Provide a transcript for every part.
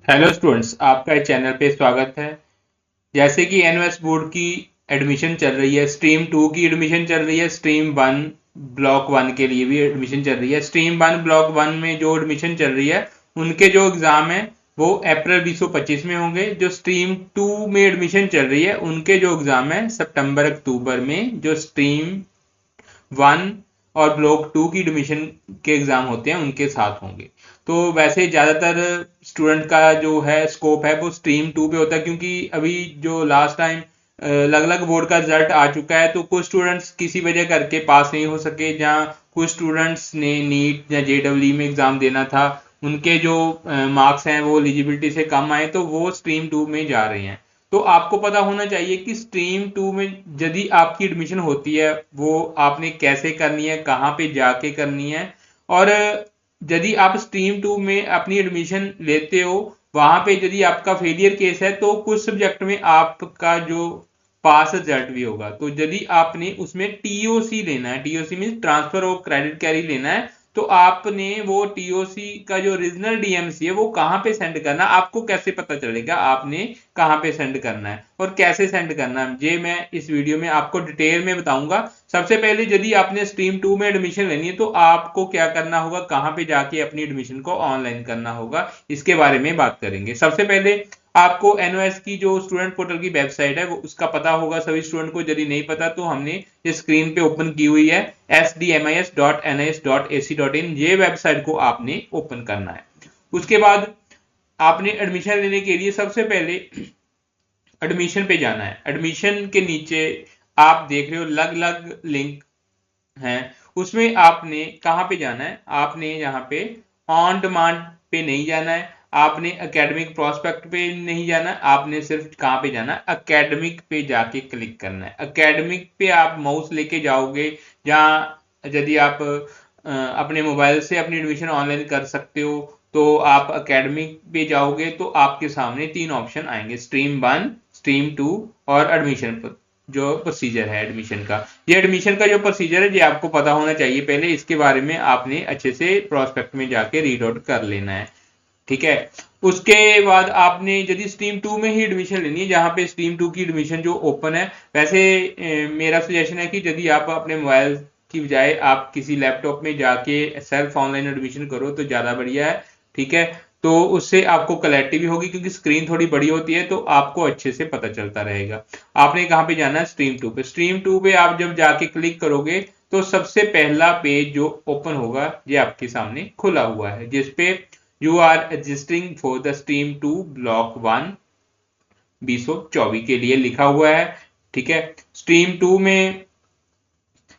Hello students, आपका इस channel पे स्वागत है। जैसे कि एनयूएस बोर्ड की एडमिशन चल रही है, स्ट्रीम 2 की एडमिशन चल रही है, स्ट्रीम 1 ब्लॉक 1 के लिए भी एडमिशन चल रही है। स्ट्रीम 1 ब्लॉक 1 में जो एडमिशन चल रही है उनके जो एग्ज़ाम है वो अप्रैल 2025 में होंगे। जो स्ट्रीम 2 में एडमिशन चल रही है उनके जो एग्ज़ाम है सितंबर अक्टूबर में, जो स्ट्रीम 1 और ब्लॉक 2 की एडमिशन के एग्ज़ाम होते हैं उनके साथ होंगे। तो वैसे ज़्यादातर स्टूडेंट का जो है स्कोप है वो स्ट्रीम 2 पे होता है, क्योंकि अभी जो लास्ट टाइम अलग अलग बोर्ड का रिजल्ट आ चुका है, तो कुछ स्टूडेंट्स किसी वजह करके पास नहीं हो सके, जहाँ कुछ स्टूडेंट्स ने नीट या जेडब्ल्यू में एग्ज़ाम देना था, उनके जो मार्क्स हैं वो एलिजिबिलिटी से कम आए, तो वो स्ट्रीम 2 में जा रहे हैं। तो आपको पता होना चाहिए कि स्ट्रीम 2 में यदि आपकी एडमिशन होती है वो आपने कैसे करनी है, कहाँ पे जाके करनी है। और यदि आप स्ट्रीम 2 में अपनी एडमिशन लेते हो, वहां पे यदि आपका फेलियर केस है तो कुछ सब्जेक्ट में आपका जो पास रिजल्ट भी होगा। तो यदि आपने उसमें टीओसी लेना है, TOC mean transfer of credit carry लेना है, तो आपने वो टीओसी का जो ओरिजिनल डीएमसी है वो कहाँ पे सेंड करना, आपको कैसे पता चलेगा आपने कहाँ पे सेंड करना है और कैसे सेंड करना है, ये मैं इस वीडियो में आपको डिटेल में बताऊंगा। सबसे पहले यदि आपने स्ट्रीम 2 में एडमिशन लेनी है तो आपको क्या करना होगा, कहाँ पे जाके अपनी एडमिशन को ऑनलाइन करना होगा, इसके बारे में बात करेंगे। सबसे पहले आपको एनओएस की जो स्टूडेंट पोर्टल की वेबसाइट है वो उसका पता होगा सभी स्टूडेंट को। यदि नहीं पता तो हमने ये स्क्रीन पे ओपन की हुई है, sdmis.nis.ac.in, ये वेबसाइट को आपने ओपन करना है। उसके बाद आपने एडमिशन लेने के लिए सबसे पहले एडमिशन पे जाना है। एडमिशन के नीचे आप देख रहे हो अलग अलग लिंक हैं, उसमें आपने कहाँ पे जाना है, आपने यहाँ पे ऑन डिमांड पे नहीं जाना है, आपने एकेडमिक प्रोस्पेक्ट पे नहीं जाना है, आपने सिर्फ कहाँ पे जाना है, एकेडमिक पे जाके क्लिक करना है। एकेडमिक पे आप माउस लेके जाओगे, जहाँ यदि आप अपने मोबाइल से अपनी एडमिशन ऑनलाइन कर सकते हो, तो आप एकेडमिक पे जाओगे तो आपके सामने तीन ऑप्शन आएंगे, स्ट्रीम 1, स्ट्रीम 2 और एडमिशन पर जो प्रोसीजर है एडमिशन का। ये एडमिशन का जो प्रोसीजर है ये आपको पता होना चाहिए पहले, इसके बारे में आपने अच्छे से प्रोस्पेक्ट में जाके रीड आउट कर लेना है, ठीक है। उसके बाद आपने यदि स्ट्रीम 2 में ही एडमिशन लेनी है, जहां पे स्ट्रीम 2 की एडमिशन जो ओपन है, वैसे मेरा सजेशन है कि यदि आप अपने मोबाइल की बजाय आप किसी लैपटॉप में जाके सेल्फ ऑनलाइन एडमिशन करो तो ज़्यादा बढ़िया है, ठीक है। तो उससे आपको क्लैरिटी भी होगी, क्योंकि स्क्रीन थोड़ी बड़ी होती है तो आपको अच्छे से पता चलता रहेगा। आपने कहाँ पे जाना है, स्ट्रीम 2 पे। स्ट्रीम 2 पे आप जब जाके क्लिक करोगे तो सबसे पहला पेज जो ओपन होगा ये आपके सामने खुला हुआ है, जिसपे you are registering for the stream 2 block 1 2024 के लिए लिखा हुआ है, ठीक है। स्ट्रीम 2 में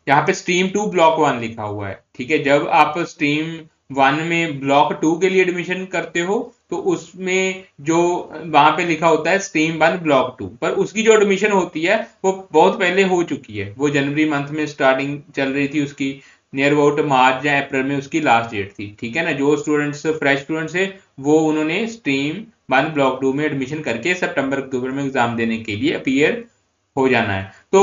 यहाँ पे स्ट्रीम 2 ब्लॉक 1 लिखा हुआ है, ठीक है। जब आप स्ट्रीम 1 में ब्लॉक 2 के लिए एडमिशन करते हो तो उसमें जो वहां पे लिखा होता है स्ट्रीम 1 ब्लॉक 2, पर उसकी जो एडमिशन होती है वो बहुत पहले हो चुकी है, वो जनवरी मंथ में स्टार्टिंग चल रही थी उसकी, नियर अबाउट मार्च या अप्रैल में उसकी लास्ट डेट थी, ठीक है ना। जो स्टूडेंट्स फ्रेश स्टूडेंट्स है वो उन्होंने स्ट्रीम 1 ब्लॉक 2 में एडमिशन करके सितंबर अक्टूबर में एग्जाम देने के लिए अपीयर हो जाना है। तो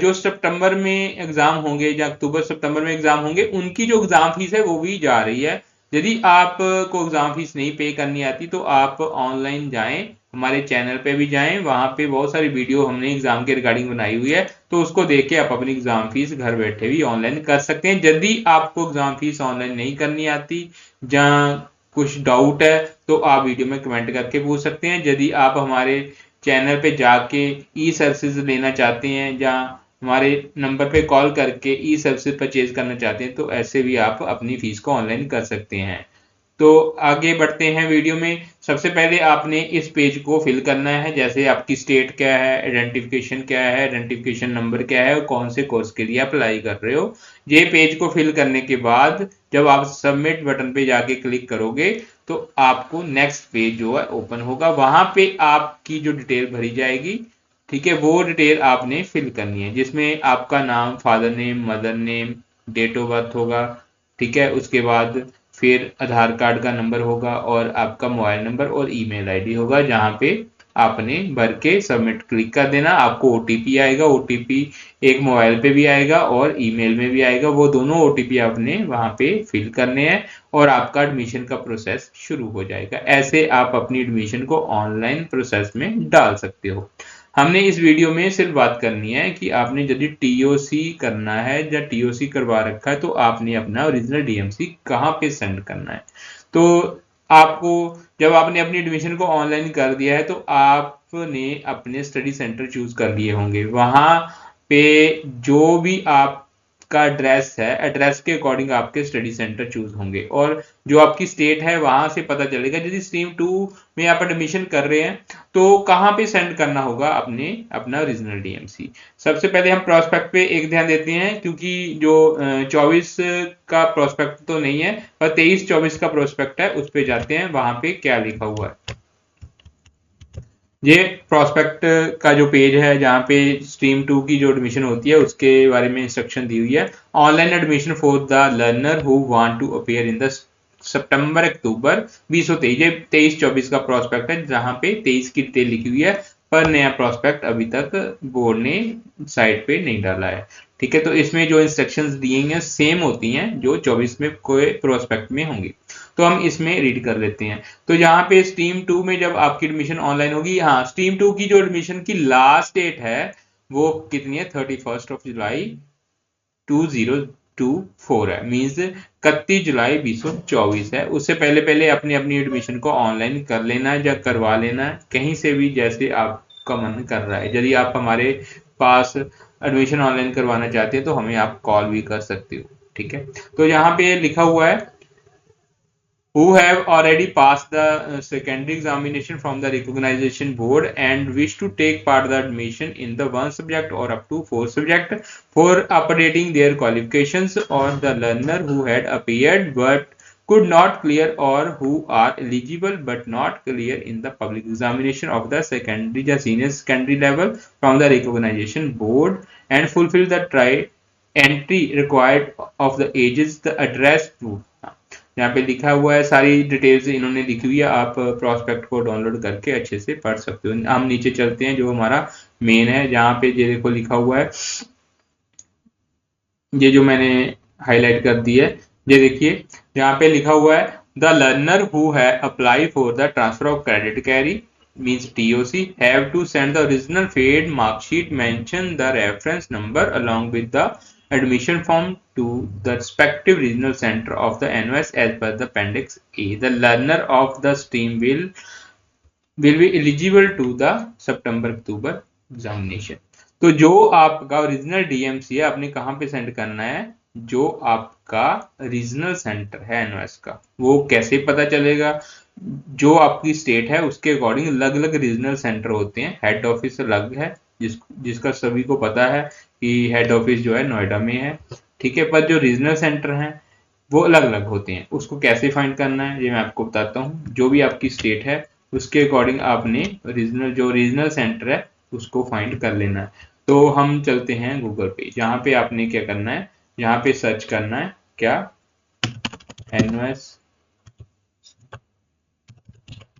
जो सितंबर में एग्जाम होंगे या अक्टूबर सितंबर में एग्जाम होंगे उनकी जो एग्जाम फीस है वो भी जा रही है। यदि आपको एग्जाम फीस नहीं पे करनी आती तो आप ऑनलाइन जाएं, हमारे चैनल पे भी जाएं, वहां पे बहुत सारी वीडियो हमने एग्जाम के रिगार्डिंग बनाई हुई है, तो उसको देख के आप अपनी एग्जाम फीस घर बैठे भी ऑनलाइन कर सकते हैं। यदि आपको एग्जाम फीस ऑनलाइन नहीं करनी आती, जहाँ कुछ डाउट है, तो आप वीडियो में कमेंट करके पूछ सकते हैं। यदि आप हमारे चैनल पे जाके ई सर्विसेज लेना चाहते हैं या हमारे नंबर पे कॉल करके ई सर्विसेज परचेज करना चाहते हैं, तो ऐसे भी आप अपनी फीस को ऑनलाइन कर सकते हैं। तो आगे बढ़ते हैं वीडियो में। सबसे पहले आपने इस पेज को फिल करना है, जैसे आपकी स्टेट क्या है, आइडेंटिफिकेशन क्या है, आइडेंटिफिकेशन नंबर क्या है और कौन से कोर्स के लिए अप्लाई कर रहे हो। ये पेज को फिल करने के बाद जब आप सबमिट बटन पे जाके क्लिक करोगे तो आपको नेक्स्ट पेज जो है ओपन होगा, वहां पे आपकी जो डिटेल भरी जाएगी, ठीक है, वो डिटेल आपने फिल करनी है, जिसमें आपका नाम, father name, mother name, date of birth होगा, ठीक है। उसके बाद फिर आधार कार्ड का नंबर होगा और आपका मोबाइल नंबर और ईमेल आईडी होगा, जहाँ पे आपने भर के सबमिट क्लिक कर देना। आपको ओटीपी आएगा, ओटीपी एक मोबाइल पे भी आएगा और ईमेल में भी आएगा। वो दोनों ओटीपी आपने वहां पे फिल करने हैं और आपका एडमिशन का प्रोसेस शुरू हो जाएगा। ऐसे आप अपनी एडमिशन को ऑनलाइन प्रोसेस में डाल सकते हो। हमने इस वीडियो में सिर्फ बात करनी है कि आपने यदि टीओसी करना है या टीओसी करवा रखा है तो आपने अपना ओरिजिनल डीएमसी कहाँ पे सेंड करना है। तो आपको जब आपने अपनी एडमिशन को ऑनलाइन कर दिया है तो आपने अपने स्टडी सेंटर चूज कर लिए होंगे। वहां पे जो भी आपका एड्रेस है, एड्रेस के अकॉर्डिंग आपके स्टडी सेंटर चूज होंगे और जो आपकी स्टेट है वहां से पता चलेगा। यदि स्ट्रीम 2 में आप एडमिशन कर रहे हैं तो कहाँ पे सेंड करना होगा अपने अपना ओरिजिनल डीएमसी। सबसे पहले हम प्रोस्पेक्ट पे एक ध्यान देते हैं, क्योंकि जो 24 का प्रोस्पेक्ट तो नहीं है पर 23-24 का प्रोस्पेक्ट है, उस पे जाते हैं। वहां पे क्या लिखा हुआ है, ये प्रोस्पेक्ट का जो पेज है जहाँ पे स्ट्रीम 2 की जो एडमिशन होती है उसके बारे में इंस्ट्रक्शन दी हुई है। Online admission for the learner who want to appear in the September October 2023। ये 23-24 का प्रोस्पेक्ट है जहाँ पे 23 की डिटेल लिखी हुई है, पर नया प्रोस्पेक्ट अभी तक बोर्ड ने साइट पे नहीं डाला है। ठीक है, तो इसमें जो इंस्ट्रक्शंस दिए हैं सेम होती हैं जो 24 में कोई प्रोस्पेक्ट में होंगी। तो हम इसमें रीड कर लेते हैं। तो यहाँ पे स्ट्रीम 2 में जब आपकी एडमिशन ऑनलाइन होगी, हाँ स्ट्रीम 2 की जो एडमिशन की लास्ट डेट है वो कितनी है, 31 जुलाई 2024 है, मीन्स 31 जुलाई 2024 है। उससे पहले पहले अपनी अपनी एडमिशन को ऑनलाइन कर लेना है या करवा लेना है कहीं से भी जैसे आपका मन कर रहा है। यदि आप हमारे पास एडमिशन ऑनलाइन करवाना चाहते हैं तो हमें आप कॉल भी कर सकते हो। ठीक है, तो यहाँ पे लिखा हुआ है who have already passed the secondary examination from the recognition board and wish to take part the admission in the one subject or up to 4 subject for updating their qualifications, or the learner who had appeared but could not clear, or who are eligible but not clear in the public examination of the secondary or senior secondary level from the recognition board and fulfill the try entry required of the ages, the address proof। यहाँ पे लिखा हुआ है, सारी details इन्होंने लिखी हुई है, आप प्रोस्पेक्ट को डाउनलोड करके अच्छे से पढ़ सकते हो। हम नीचे चलते हैं जो हमारा मेन है, जहाँ पे ये देखो लिखा हुआ है, ये जो मैंने हाईलाइट कर दी है, ये देखिए यहाँ पे लिखा हुआ है द लर्नर हु है apply for the transfer of credit carry means TOC have to send the original paid mark sheet, mention the reference number along with the admission form to the respective regional center of the NOS as per the appendix A. The learner of the stream will be eligible to the September October examination। तो जो आपका original DMC है आपने कहाँ पे send करना है, जो आपका रीजनल सेंटर है एनओएस का। वो कैसे पता चलेगा, जो आपकी स्टेट है उसके अकॉर्डिंग अलग अलग रीजनल सेंटर होते हैं। हेड ऑफिस अलग है, जिसका सभी को पता है कि हेड ऑफिस जो है नोएडा में है। ठीक है, पर जो रीजनल सेंटर हैं वो अलग अलग होते हैं। उसको कैसे फाइंड करना है ये मैं आपको बताता हूँ। जो भी आपकी स्टेट है उसके अकॉर्डिंग आपने रीजनल सेंटर है उसको फाइंड कर लेना है। तो हम चलते हैं गूगल पे, जहाँ पे आपने क्या करना है, यहाँ पे सर्च करना है क्या, एनओएस।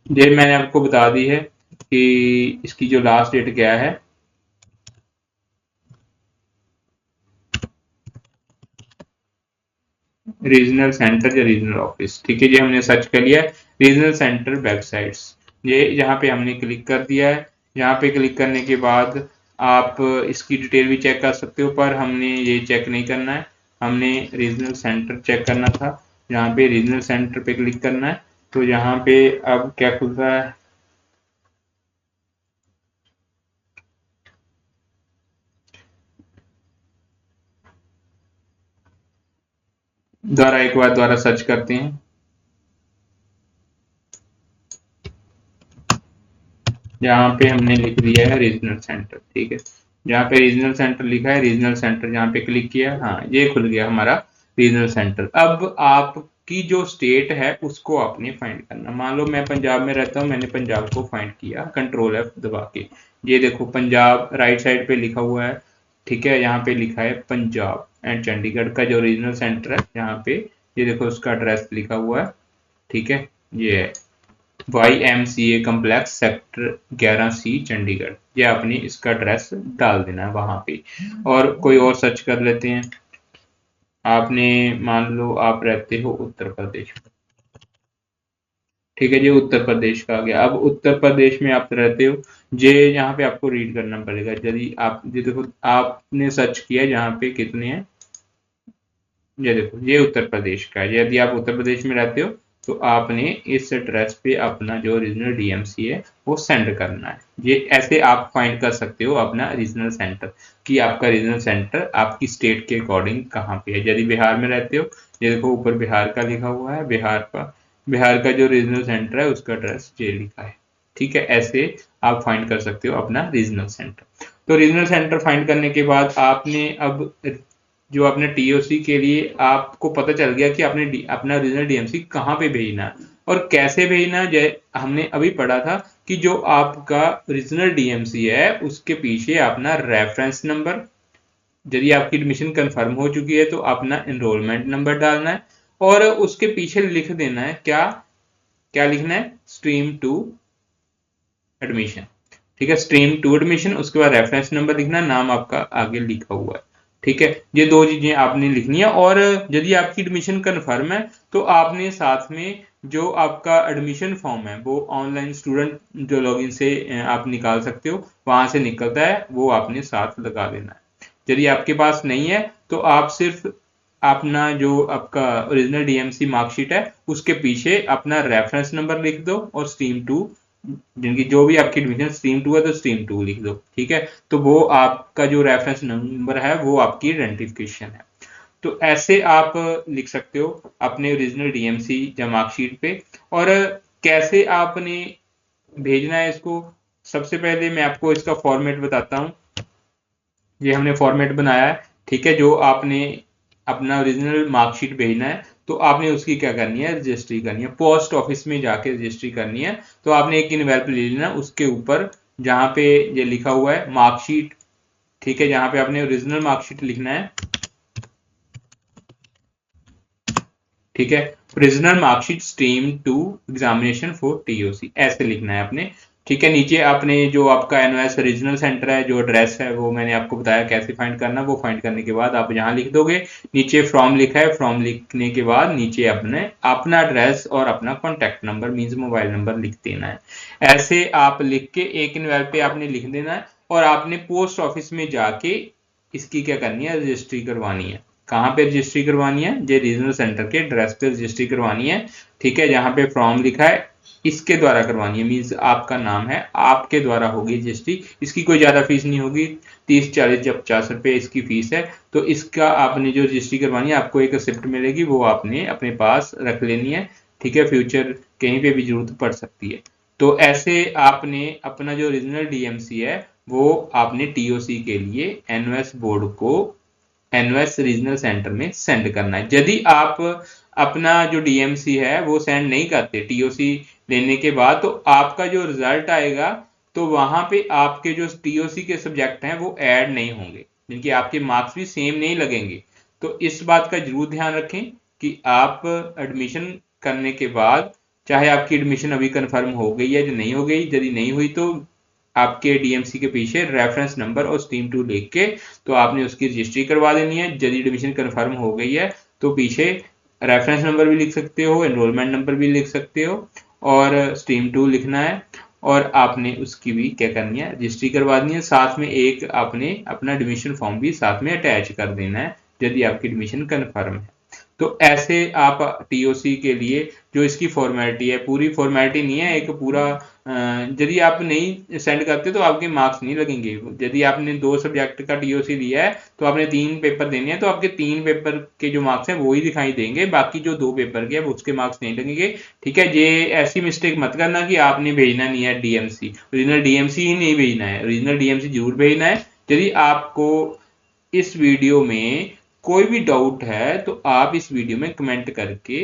ये मैंने आपको बता दी है कि इसकी जो लास्ट डेट क्या है, रीजनल सेंटर या रीजनल ऑफिस। ठीक है, ये हमने सर्च कर लिया है रीजनल सेंटर वेबसाइट्स। ये यहाँ पे हमने क्लिक कर दिया है। यहाँ पे क्लिक करने के बाद आप इसकी डिटेल भी चेक कर सकते हो, पर हमने ये चेक नहीं करना है, हमने रीजनल सेंटर चेक करना था। यहाँ पे रीजनल सेंटर पे क्लिक करना है। तो यहाँ पे अब क्या खुल रहा है, एक बार दोबारा सर्च करते हैं। यहाँ पे हमने लिख दिया है रीजनल सेंटर। ठीक है, जहाँ पे रीजनल सेंटर लिखा है, रीजनल सेंटर जहाँ पे क्लिक किया, हाँ ये खुल गया हमारा रीजनल सेंटर। अब आपकी जो स्टेट है उसको आपने फाइंड करना। मान लो मैं पंजाब में रहता हूँ, मैंने पंजाब को फाइंड किया कंट्रोल F दबा के। ये देखो पंजाब राइट साइड पे लिखा हुआ है। ठीक है, यहाँ पे लिखा है पंजाब एंड चंडीगढ़ का जो रीजनल सेंटर है यहाँ पे, ये देखो उसका एड्रेस लिखा हुआ है। ठीक है, ये है YMCA complex sector 11C Chandigarh, ये आपने इसका एड्रेस डाल देना है वहां पे। और कोई और सर्च कर लेते हैं। आपने मान लो आप रहते हो उत्तर प्रदेश, ठीक है जी, उत्तर प्रदेश का आ गया। अब उत्तर प्रदेश में आप रहते हो, जे यहाँ पे आपको रीड करना पड़ेगा। यदि आप ये देखो आपने सर्च किया जहाँ पे कितने हैं, ये देखो ये उत्तर प्रदेश का है। यदि आप उत्तर प्रदेश में रहते हो तो आपने इस एड्रेस पे अपना जो रीजनल डीएमसी है वो सेंड करना है। ये ऐसे आप फाइंड कर सकते हो अपना रीजनल सेंटर, कि आपका रीजनल सेंटर आपकी स्टेट के अकॉर्डिंग कहाँ पे है। यदि बिहार में रहते हो, ये देखो ऊपर बिहार का लिखा हुआ है, बिहार का जो रीजनल सेंटर है उसका एड्रेस ये लिखा है। ठीक है, ऐसे आप फाइंड कर सकते हो अपना रीजनल सेंटर। तो रीजनल सेंटर फाइंड करने के बाद आपने अब जो आपने टीओसी के लिए आपको पता चल गया कि आपने अपना रीजनल डीएमसी कहाँ पे भेजना है और कैसे भेजना है। हमने अभी पढ़ा था कि जो आपका रीजनल डीएमसी है उसके पीछे अपना रेफरेंस नंबर, यदि आपकी एडमिशन कंफर्म हो चुकी है तो अपना एनरोलमेंट नंबर डालना है और उसके पीछे लिख देना है क्या क्या लिखना है, स्ट्रीम टू एडमिशन। ठीक है, स्ट्रीम टू एडमिशन, उसके बाद रेफरेंस नंबर लिखना, नाम आपका आगे लिखा हुआ है। ठीक है, ये दो चीजें आपने लिखनी है। और यदि आपकी एडमिशन कंफर्म है तो आपने साथ में जो आपका एडमिशन फॉर्म है वो ऑनलाइन स्टूडेंट जो लॉगिन से आप निकाल सकते हो, वहां से निकलता है, वो आपने साथ लगा देना है। यदि आपके पास नहीं है तो आप सिर्फ अपना जो आपका ओरिजिनल डीएमसी मार्कशीट है उसके पीछे अपना रेफरेंस नंबर लिख दो और स्ट्रीम टू, जिनकी जो भी आपकी एडमिशन स्ट्रीम टू है तो स्ट्रीम टू लिख दो। ठीक है, तो वो आपका जो रेफरेंस नंबर है वो आपकी आइडेंटिफिकेशन है। तो ऐसे आप लिख सकते हो अपने ओरिजिनल डीएमसी या मार्कशीट पे। और कैसे आपने भेजना है इसको, सबसे पहले मैं आपको इसका फॉर्मेट बताता हूँ। ये हमने फॉर्मेट बनाया है, ठीक है। जो आपने अपना ओरिजिनल मार्कशीट भेजना है तो आपने उसकी क्या करनी है, रजिस्ट्री करनी है, पोस्ट ऑफिस में जाके रजिस्ट्री करनी है। तो आपने एक इनवेल्प ले लेना, उसके ऊपर जहां पे ये लिखा हुआ है मार्कशीट, ठीक है, जहां पे आपने ओरिजिनल मार्कशीट लिखना है, ठीक है, original marksheet stream two examination for TOC ऐसे लिखना है आपने। ठीक है, नीचे आपने जो आपका एनओएस रीजनल सेंटर है, जो एड्रेस है वो मैंने आपको बताया कैसे फाइंड करना, वो फाइंड करने के बाद आप यहाँ लिख दोगे। नीचे फ्रॉम लिखा है, फ्रॉम लिखने के बाद नीचे अपने अपना एड्रेस और अपना contact number means mobile number लिख देना है। ऐसे आप लिख के एक इनवेल्प पे आपने लिख देना है और आपने पोस्ट ऑफिस में जाके इसकी क्या करनी है, रजिस्ट्री करवानी है। कहाँ पे रजिस्ट्री करवानी है, ये रीजनल सेंटर के एड्रेस पे रजिस्ट्री करवानी है। ठीक है, जहां पे फॉर्म लिखा है इसके द्वारा करवानी है, मीन्स आपका नाम है, आपके द्वारा होगी रजिस्ट्री। इसकी कोई ज्यादा फीस नहीं होगी, 30, 40 या 50 रुपए इसकी फीस है। तो इसका आपने जो रजिस्ट्री करवानी है आपको एक रिसिप्ट मिलेगी, वो आपने अपने पास रख लेनी है। ठीक है, फ्यूचर कहीं पे भी जरूरत पड़ सकती है। तो ऐसे आपने अपना जो ओरिजिनल डीएमसी है वो आपने टीओसी के लिए एनओएस बोर्ड को एनओएस रीजनल सेंटर में सेंड करना है। यदि आप अपना जो डीएमसी है वो सेंड नहीं करते टीओसी लेने के बाद, तो आपका जो रिजल्ट आएगा तो वहां पे आपके जो टीओसी के सब्जेक्ट हैं वो ऐड नहीं होंगे, जिनकी आपके मार्क्स भी सेम नहीं लगेंगे। तो इस बात का जरूर ध्यान रखें कि आप एडमिशन करने के बाद, चाहे आपकी एडमिशन अभी कंफर्म हो गई है या नहीं हो गई, यदि नहीं हुई तो आपके डीएमसी के पीछे रेफरेंस नंबर और स्ट्रीम टू लिख के तो आपने उसकी रजिस्ट्री करवा देनी है। यदि एडमिशन कंफर्म हो गई है तो पीछे रेफरेंस नंबर भी लिख सकते हो, एनरोलमेंट नंबर भी लिख सकते हो और स्ट्रीम टू लिखना है। और आपने उसकी भी क्या करनी है, रजिस्ट्री करवा देनी है। साथ में एक आपने अपना एडमिशन फॉर्म भी साथ में अटैच कर देना है यदि आपकी एडमिशन कंफर्म है। तो ऐसे आप टीओसी के लिए जो इसकी फॉर्मेलिटी है, पूरी फॉर्मेलिटी नहीं है, एक पूरा यदि आप नहीं सेंड करते तो आपके मार्क्स नहीं लगेंगे। यदि आपने 2 सब्जेक्ट का टीओसी दिया है तो आपने 3 पेपर देने हैं, तो आपके 3 पेपर के जो मार्क्स हैं वो ही दिखाई देंगे, बाकी जो 2 पेपर के उसके मार्क्स नहीं लगेंगे। ठीक है, ये ऐसी मिस्टेक मत करना कि आपने भेजना नहीं है डीएमसी, ओरिजिनल डीएमसी ही नहीं भेजना है, ओरिजिनल डीएमसी जरूर भेजना है। यदि आपको इस वीडियो में कोई भी डाउट है तो आप इस वीडियो में कमेंट करके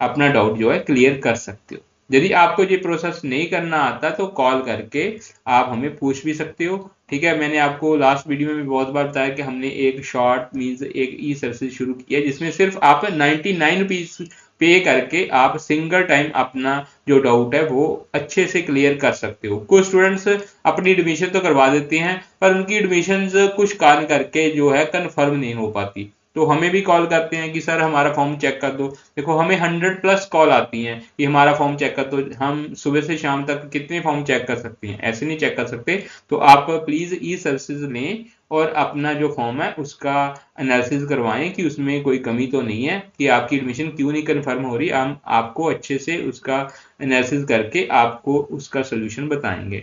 अपना डाउट जो है क्लियर कर सकते हो। यदि आपको ये प्रोसेस नहीं करना आता तो कॉल करके आप हमें पूछ भी सकते हो। ठीक है, मैंने आपको लास्ट वीडियो में भी बहुत बार बताया कि हमने एक शॉर्ट मीन्स एक ई सर्विस शुरू की है जिसमें सिर्फ आप 99 रुपीज पे करके आप सिंगल टाइम अपना जो डाउट है वो अच्छे से क्लियर कर सकते हो। कुछ स्टूडेंट्स अपनी एडमिशन तो करवा देते हैं पर उनकी एडमिशन कुछ कारण करके जो है कन्फर्म नहीं हो पाती, तो हमें भी कॉल करते हैं कि सर हमारा फॉर्म चेक कर दो। देखो हमें 100+ कॉल आती हैं कि हमारा फॉर्म चेक कर दो। हम सुबह से शाम तक कितने फॉर्म चेक कर सकते हैं, ऐसे नहीं चेक कर सकते। तो आप प्लीज ई सर्विसेज लें और अपना जो फॉर्म है उसका एनालिसिस करवाएं कि उसमें कोई कमी तो नहीं है, कि आपकी एडमिशन क्यों नहीं कंफर्म हो रही। हम आपको अच्छे से उसका एनालिसिस करके आपको उसका सोल्यूशन बताएंगे।